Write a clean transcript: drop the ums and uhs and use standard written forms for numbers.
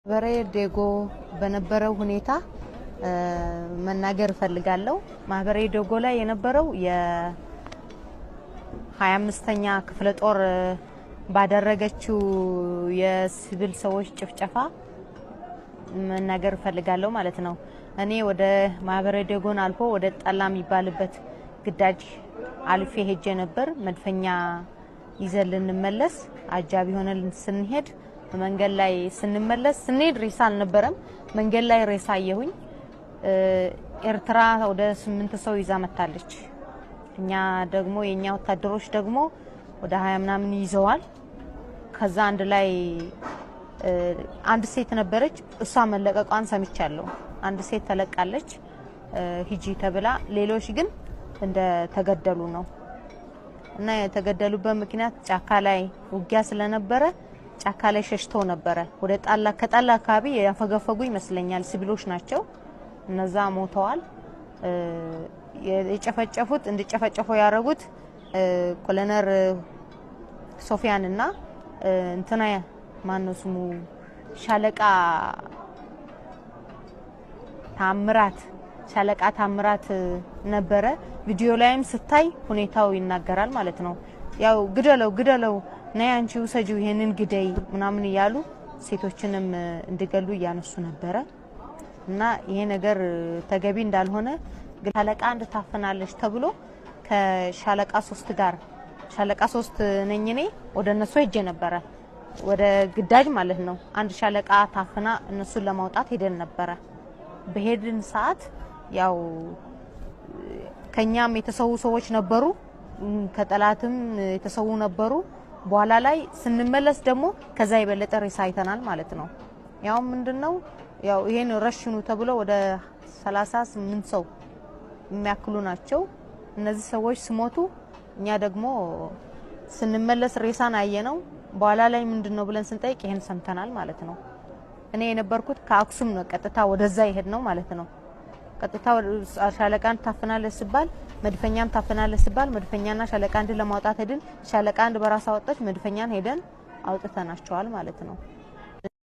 በሬዴጎ በነበረው ሁኔታ መናገር ፈልጋለሁ። ማህበሬ ዴጎ ላይ የነበረው የ25ኛ ክፍለ ጦር ባደረገችው የሲቪል ሰዎች ጭፍጨፋ መናገር ፈልጋለሁ ማለት ነው። እኔ ወደ ማህበሬ ዴጎን አልፎ ወደ ጠላ የሚባልበት ግዳጅ አልፌ ሄጄ ነበር። መድፈኛ ይዘልን እንመለስ አጃቢ ሆነን ስንሄድ መንገድ ላይ ስንመለስ ስንሄድ ሬሳ አልነበረም። መንገድ ላይ ሬሳ አየሁኝ። ኤርትራ ወደ 8 ሰው ይዛ መጣለች። እኛ ደግሞ የኛ ወታደሮች ደግሞ ወደ 20 ምናምን ይዘዋል። ከዛ አንድ ላይ አንድ ሴት ነበረች። እሷ መለቀቋን ሰምቻለሁ። አንድ ሴት ተለቃለች ሂጂ ተብላ፣ ሌሎች ግን እንደ ተገደሉ ነው። እና የተገደሉበት ምክንያት ጫካ ላይ ውጊያ ስለነበረ ጫካ ላይ ሸሽተው ነበረ። ወደ ጣላ ከጣላ አካባቢ ያፈገፈጉ ይመስለኛል። ሲቪሎች ናቸው። እነዛ ሞተዋል። የጨፈጨፉት እንዲጨፈጨፉ ያረጉት ኮሎኔል ሶፊያን እና እንትና ማነው ስሙ ሻለቃ ታምራት ነበረ። ቪዲዮ ላይም ስታይ ሁኔታው ይናገራል ማለት ነው። ያው ግደለው ነይ አንቺ ውሰጂው ይሄንን ግደይ ምናምን ይያሉ ሴቶችንም እንዲገሉ ያነሱ ነበረ። እና ይሄ ነገር ተገቢ እንዳልሆነ ሻለቃ እንድታፈናለች ተብሎ ከሻለቃ 3 ጋር ሻለቃ 3 ነኝ እኔ ወደ እነሱ ሄጄ ነበረ፣ ወደ ግዳጅ ማለት ነው። አንድ ሻለቃ ታፈና እነሱን ለማውጣት ሄደን ነበረ። በሄድን ሰዓት ያው ከኛም የተሰው ሰዎች ነበሩ፣ ከጠላትም የተሰው ነበሩ። በኋላ ላይ ስንመለስ ደግሞ ከዛ የበለጠ ሬሳ አይተናል ማለት ነው። ያው ምንድነው ያው ይሄን ረሽኑ ተብሎ ወደ 38 ሰው የሚያክሉ ናቸው። እነዚህ ሰዎች ስሞቱ እኛ ደግሞ ስንመለስ ሬሳን አየነው። በኋላ ላይ ምንድነው ብለን ስንጠይቅ ይሄን ሰምተናል ማለት ነው። እኔ የነበርኩት ከአክሱም ነው፣ ቀጥታ ወደዛ ይሄድ ነው ማለት ነው። ቀጥታ ሻለቃን ታፈናለች ሲባል መድፈኛም ታፈናለች ሲባል መድፈኛና ሻለቃ አንድ ለማውጣት ሄድን። ሻለቃ አንድ በራስ አወጣች፣ መድፈኛን ሄደን አውጥተናቸዋል ማለት ነው።